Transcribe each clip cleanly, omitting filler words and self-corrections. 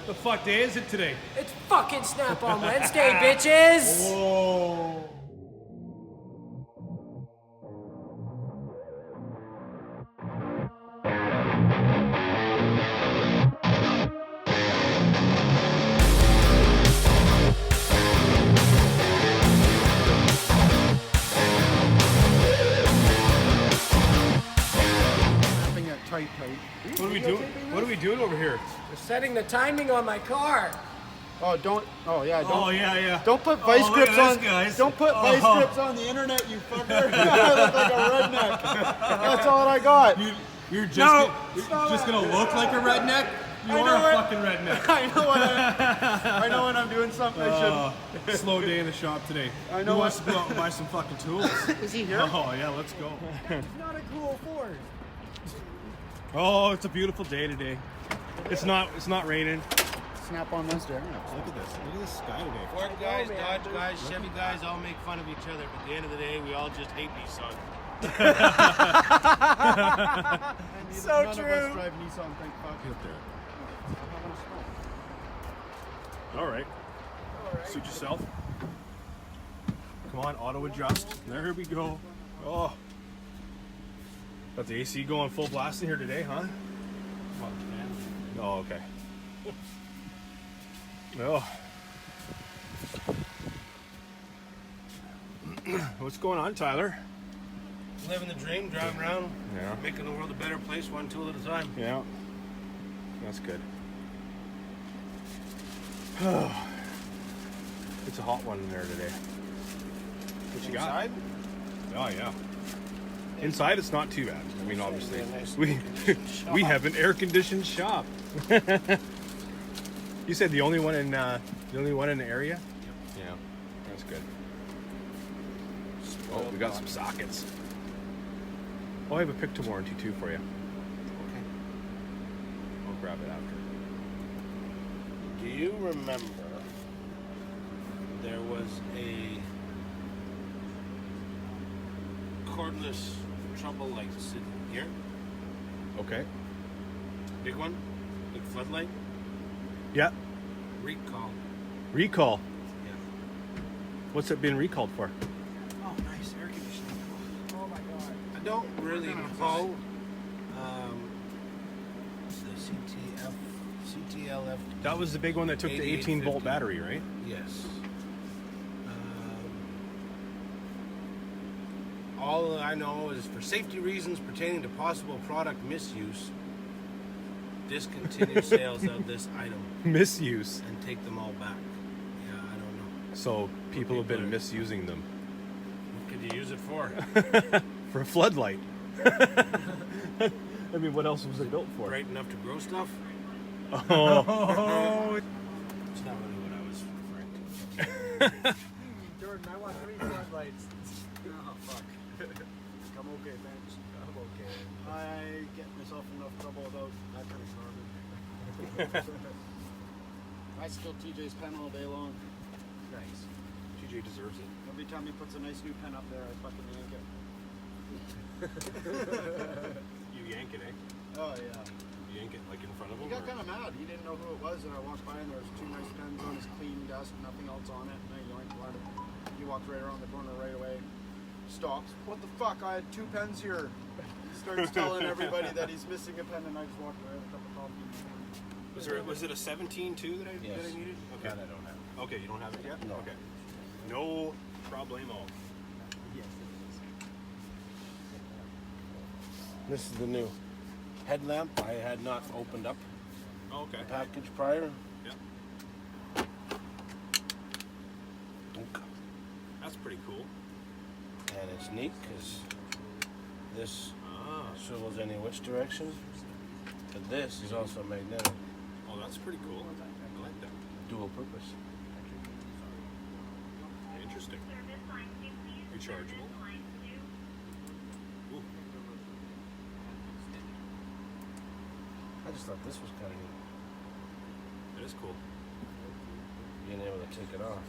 The fuck day is it today? It's fucking Snap on Wednesday, bitches! Whoa. Tight. What are we doing? What are we doing over here? We're setting the timing on my car. Oh, don't. Oh, yeah. Don't, Oh yeah. Don't put vice look grips at on. this, guys. Don't put vice grips on the internet, you fucker. I look like a redneck. That's all I got. You're just gonna look like a redneck. You are a fucking redneck. I know when I'm doing something I shouldn't. Slow day in the shop today. I know. Who wants to go out and buy some fucking tools? Is he here? Oh yeah, let's go. It's not a cool Ford. Oh, it's a beautiful day today. It's not raining. Snap on Wednesday. Look at this. Look at this sky today. Ford guys, Dodge guys, Chevy guys all make fun of each other, but at the end of the day, we all just hate Nissan. So None true. of us drive Nissan, thank fuck. Get there. All right. Suit yourself. Come on, auto adjust. There we go. Oh. Got the AC going full blast in here today, huh? Oh, okay. Oh. What's going on, Tyler? Living the dream, driving around, Yeah. making the world a better place, one tool at a time. Yeah. That's good. It's a hot one in there today. What you got? Inside? Oh yeah. Inside it's not too bad. I mean, obviously Nice we have an air-conditioned shop. You said the only one in the area? Yep. Yeah. That's good. Oh, we got some sockets. Oh, I have a pick to warranty too for you. Okay. I'll grab it after. Do you remember there was a cordless trouble light sitting here? Okay. Big one? Big floodlight? Yeah. Recall. Recall. Yeah. What's it been recalled for? Oh, nice air conditioning. Oh my god. I don't really know. The CTLF. That was the big one that took the 18-volt 8850. battery, right? Yes. All I know is for safety reasons pertaining to possible product misuse, discontinue sales of this item Misuse. and take them all back. Yeah, I don't know. So people have been misusing them What could you use it for? for a floodlight. I mean, what else was it built for? Bright enough to grow stuff? Oh. It's not really what I was referring to. Jordan, I want 3 floodlights. Oh, fuck. I'm okay, thanks. I'm okay. I get myself enough trouble about that kind of garbage. I steal TJ's pen all day long. Nice. TJ deserves it. Every time he puts a nice new pen up there, I fucking yank it. You yank it, eh? Oh, yeah. You yank it like in front of He him? got or- kind of mad. He didn't know who it was, and I walked by, and there was 2 nice pens on his clean desk, nothing else on it, and I yoinked one. He walked right around the corner right away, stops. What the fuck? I had 2 pens here. He starts telling everybody that he's missing a pen, and I just walked away with a cup of coffee. Was it a 17 too that I Yes. needed? Okay. That I don't have. Okay, you don't have it yet? No. Okay. No problemo. This is the new headlamp. I had not opened up Okay. the package prior. Yeah. Okay. That's pretty cool. And it's neat because this Ah. swivels any which direction. But this is also magnetic, Oh, that's pretty cool. I like that. dual purpose. Interesting. Rechargeable. Ooh. I just thought this was kind of neat, That is cool. being able to take it off.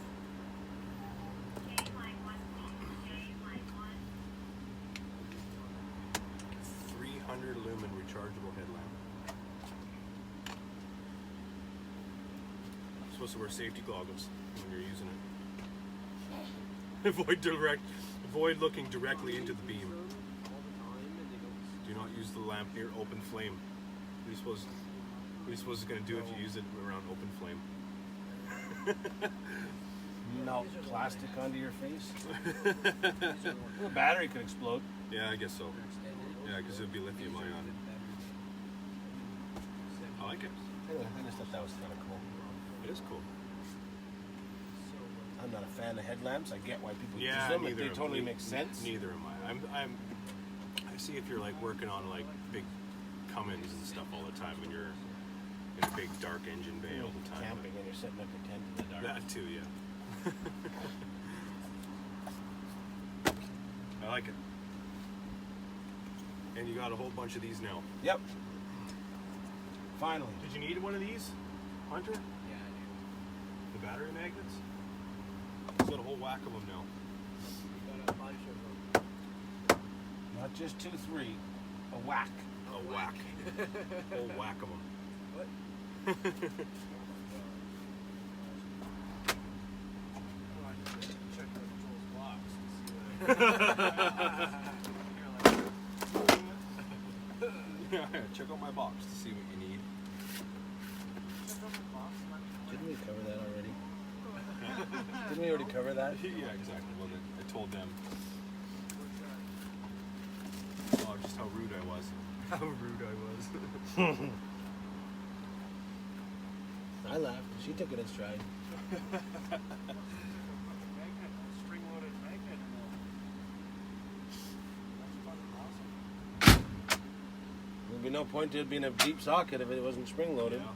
300 lumen rechargeable headlamp. supposed to wear safety goggles when you're using it. Avoid looking directly into the beam. Do not use the lamp near open flame. What are you supposed to do if you use it around open flame? Melt plastic onto your face. The battery could explode. Yeah, I guess so. Yeah, because it would be lithium ion. I like it. I just thought that was kind of cool. It is cool. I'm not a fan of headlamps. I get why people use Yeah, them. neither. They totally make sense. Neither am I. I see if you're like working on like big Cummins and stuff all the time, and you're in a big dark engine bay all the time. Camping and you're setting up your tent in the dark. That too, yeah. I like it. And you got a whole bunch of these now. Yep. Finally. Did you need one of these, Hunter? Yeah, I do. The battery magnets? He's got a whole whack of them now. Got a bunch of them. Not just 2, 3. A whack. A whack. Whole whack of them. What? Check out Joel's box. Yeah, check out my box to see what you need. Didn't we cover that already? Didn't we already cover that? Yeah, exactly. Well, I told them. Oh, just how rude I was. How rude I was. I laughed. She took it in stride. Spring-loaded magnet in there. That's fucking awesome. There'd be no point to it being a deep socket if it wasn't spring loaded. Yeah.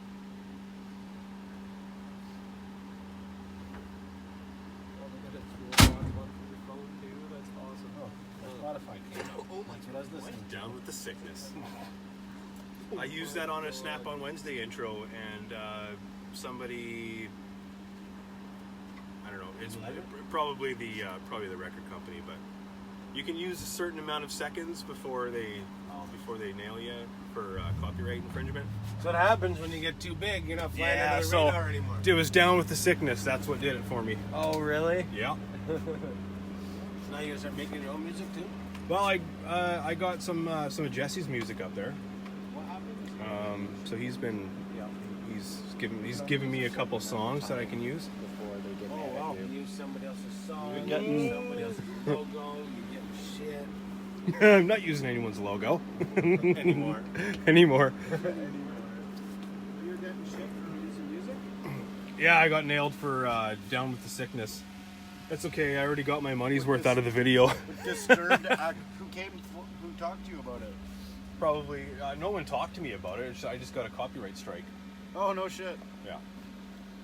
Oh, they got a toolbox one for your phone too. That's awesome. Oh, Spotify came out. Oh my That's what I was listening to. Down with the sickness. I used that on a Snap on Wednesday intro, and somebody, I don't know, it's probably the record company, but you can use a certain amount of seconds before they nail you for copyright infringement. So what happens when you get too big? You're not flying under the so radar anymore. it was Down with the Sickness. That's what did it for me. Oh, really? Yeah. Now you gonna start making your own music too? Well, I got some of Jesse's music up there. What happened? So he's given me a couple songs that I can use. Oh wow! You use somebody else's song. You're getting- somebody else's logo. You get shit. I'm not using anyone's logo Anymore. anymore. You're getting shit from using music? Yeah, I got nailed for Down with the Sickness. That's okay. I already got my money's worth out of the video. Disturbed. Who talked to you about it? Probably no one talked to me about it. I just got a copyright strike. Oh, no shit. Yeah.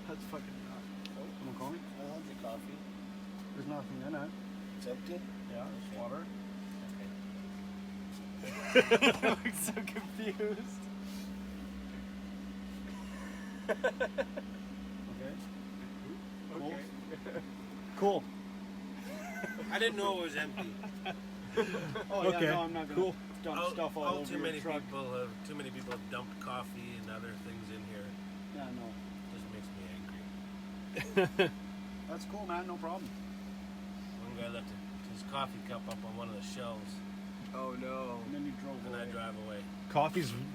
That's fucking nuts. Oh, you want coffee? I'll have your coffee. There's nothing in it. It's empty. Yeah, there's water. Looks so confused. Okay. Cool. Okay. Cool. I didn't know it was empty. Oh, Okay, yeah, no, I'm not cool. gonna dump stuff all over too your many truck. too many people have dumped coffee and other things in here. Yeah, no. Just makes me angry. That's cool, man. No problem. One guy left his coffee cup up on one of the shelves, Oh no. And then you drove and away. I drive away.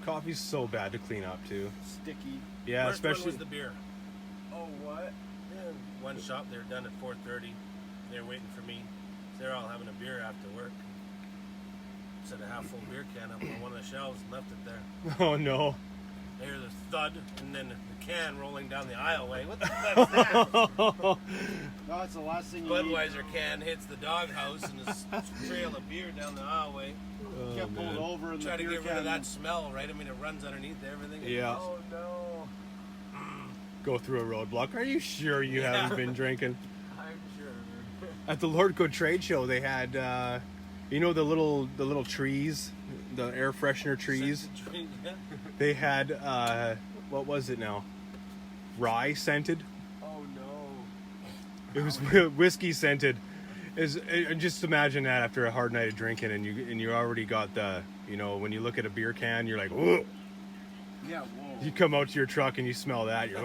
Coffee's so bad to clean up too. Sticky. Yeah, First one especially was the beer. Oh what? Yeah, one shop, they were done at 4:30. They were waiting for me. They're all having a beer after work. Set a half full beer can up on one of the shelves and left it there. Oh no. I hear the thud and then the can rolling down the aisleway. What the fuck's that? No, that's the last thing you need. Budweiser can hits the doghouse and a trail of beer down the aisleway. Get pulled over and Try the to beer get rid of can. that smell, right? I mean, it runs underneath everything. Yeah. Oh no. Go through a roadblock. Are you sure you haven't been drinking? I'm sure. At the Lordco Trade Show, they had, the little trees, the air freshener trees. They had, what was it now? Rye scented. Oh no. It was whiskey scented. Just imagine that after a hard night of drinking, and you already got the, when you look at a beer can, you're like, whoa. Yeah, whoa. You come out to your truck and you smell that. You're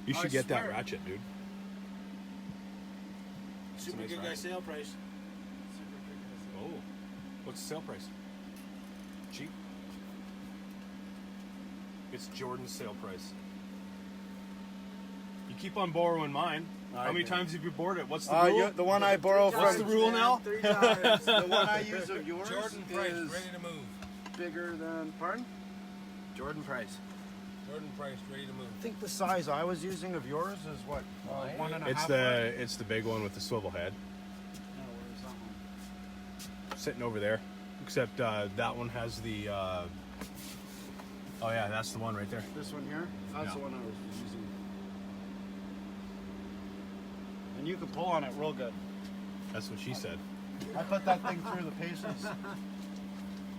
You should get that ratchet, dude. Super nice good guy ride. sale price. Oh, what's the sale price? Cheap. It's Jordan's sale price. You keep on borrowing mine. How many times have you borrowed it? What's the rule? The one I borrow What's from the rule now? 3 times. the one I use of yours Jordan Price, is ready to move. bigger than. Pardon? Jordan Price. Jordan Price, ready to move. I think the size I was using of yours is what? 1.5. It's the big one with the swivel head, No, where's that one? sitting over there. Except that one has the. Oh yeah, that's the one right there. This one here? That's Yeah. the one I was using. And you can pull on it real good. That's what she said. I put that thing through the paces.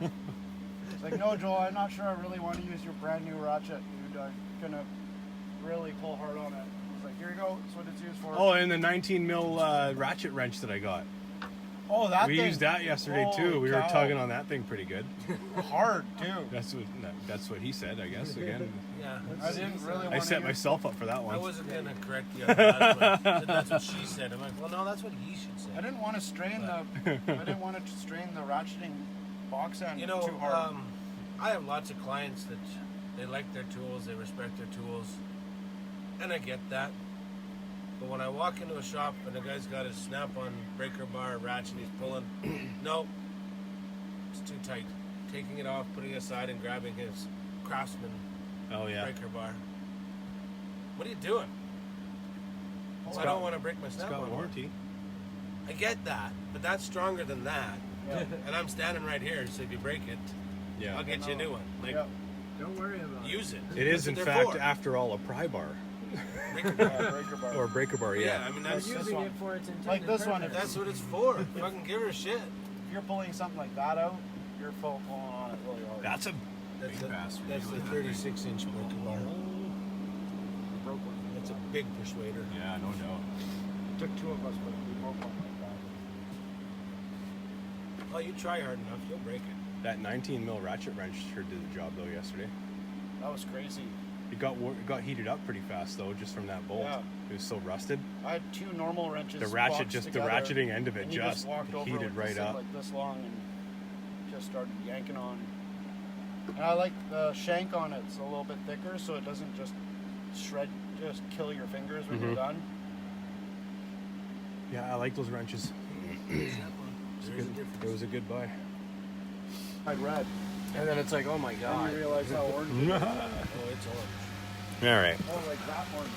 It's like, no, Joel, I'm not sure I really want to use your brand new ratchet, dude. I'm gonna really pull hard on it. It's like, here you go. That's what it's used for. Oh, and the 19 mil ratchet wrench that I got. Oh, that We thing. used that yesterday too. Holy We were cow. tugging on that thing pretty good. Hard, too. That's what he said, I guess. Again, Yeah. I didn't really I want set to myself up for that I one. wasn't gonna correct you on that, but that's what she said. I'm like, well, no, that's what he should say. I didn't want to strain the. I didn't want to strain the ratcheting box end You know, too hard. I have lots of clients that they like their tools, they respect their tools, and I get that. But when I walk into a shop and the guy's got his snap-on breaker bar ratchet, he's pulling, no, it's too tight. Taking it off, putting it aside, and grabbing his Craftsman Oh yeah. breaker bar. What are you doing? I don't want to break my It's snap-on got bar. warranty. I get that, but that's stronger than that. Yeah. And I'm standing right here, so if you break it, Yeah. I'll get you a new one. Like, Yeah. Don't worry about it. use it. It is That's in what they're fact, for. after all, a pry bar Breaker bar. Yeah, breaker bar. or breaker bar. Yeah, Yeah. I mean that's This Using one. it for its intended Like this one, purpose. that's what it's for. Fucking give her shit. If you're pulling something like that out, you're pulling on it really hard. That's a That's big the, bastard. that's the 36-inch breaker bar. broke one. That's a big persuader. Yeah, no doubt. It took two of us, but we broke one like that. Oh, you try hard enough, you'll break it. That 19 mil ratchet wrench sure did the job though yesterday. That was crazy. It got heated up pretty fast though, just from that bolt. Yeah. It was so rusted. I had two normal wrenches. The ratchet, boxed just together, the ratcheting end of it and you just walked over heated with right this thing up. like this long and just started yanking on. And I like the shank on it. It's a little bit thicker, so it doesn't just shred, just kill your fingers when you're done. Yeah, I like those wrenches. There's a It difference. was a good buy. I read, And then it's like, oh my and god. you realize how orange it is. Oh, it's orange. All right. Oh, like that one.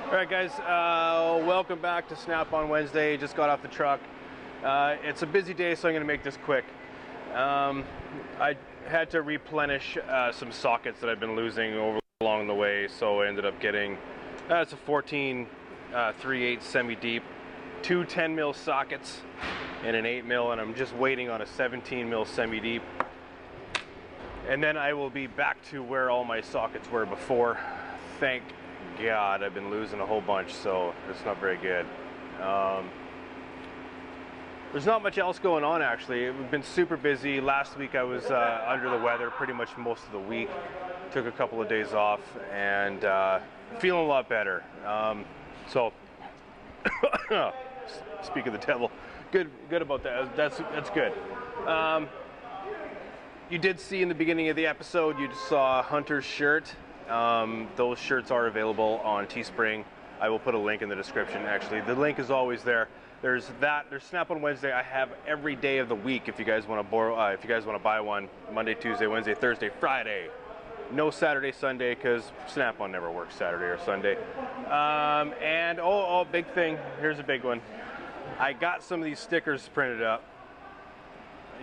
All right, guys. Welcome back to Snap on Wednesday. Just got off the truck. It's a busy day, so I'm going to make this quick. I had to replenish some sockets that I've been losing along the way, so I ended up getting it's a 14 3/8 semi-deep, two 10 mil sockets, and an 8 mil, and I'm just waiting on a 17 mil semi-deep. And then I will be back to where all my sockets were before. Thank God, I've been losing a whole bunch, so it's not very good. There's not much else going on actually. We've been super busy. Last week I was under the weather pretty much most of the week. Took a couple of days off and feeling a lot better. So, speak of the devil, good about that. That's good. You did see in the beginning of the episode, you saw Hunter's shirt. Those shirts are available on Teespring. I will put a link in the description. Actually, the link is always there. There's Snap on Wednesday. I have every day of the week if you guys want to borrow. If you guys want to buy one, Monday, Tuesday, Wednesday, Thursday, Friday. No Saturday, Sunday, because Snap on never works Saturday or Sunday. And big thing. Here's a big one. I got some of these stickers printed up.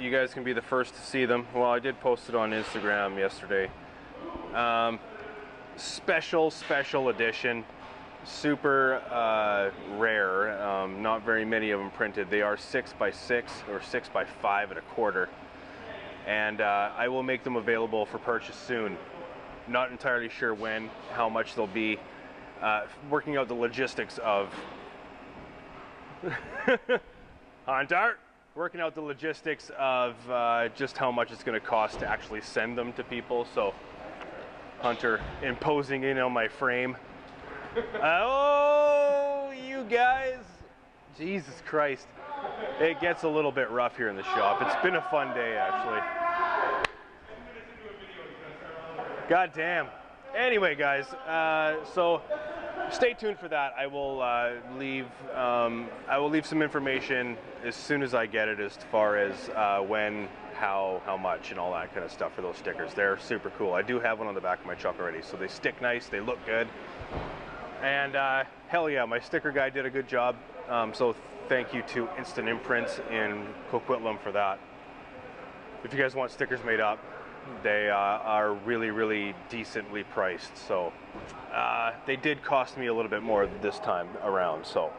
You guys can be the first to see them. Well, I did post it on Instagram yesterday. Special edition. Super rare. Not very many of them printed. They are 6x6 or 6x5 1/4. And I will make them available for purchase soon. Not entirely sure when, how much they'll be. Working out the logistics of... Hunter? working out the logistics of just how much it's going to cost to actually send them to people. So Hunter imposing in on my frame. Oh, you guys. Jesus Christ. It gets a little bit rough here in the shop. It's been a fun day, actually. God damn. Anyway, guys, so stay tuned for that. I will leave some information as soon as I get it, as far as when, how much, and all that kind of stuff for those stickers. They're super cool. I do have one on the back of my truck already, so they stick nice, they look good, and hell yeah, my sticker guy did a good job. So thank you to Instant Imprints in Coquitlam for that. If you guys want stickers made up, they are really decently priced. So they did cost me a little bit more this time around, so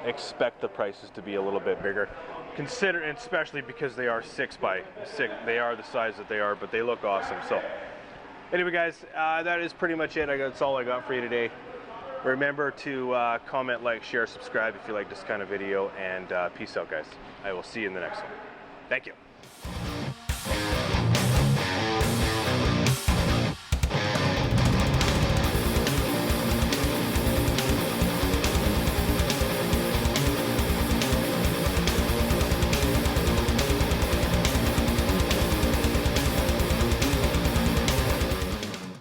expect the prices to be a little bit bigger. Consider, especially because they are 6x6. They are the size that they are, but they look awesome. So anyway, guys, that is pretty much it. That's all I got for you today. Remember to comment, like, share, subscribe if you like this kind of video, and peace out, guys. I will see you in the next one. Thank you.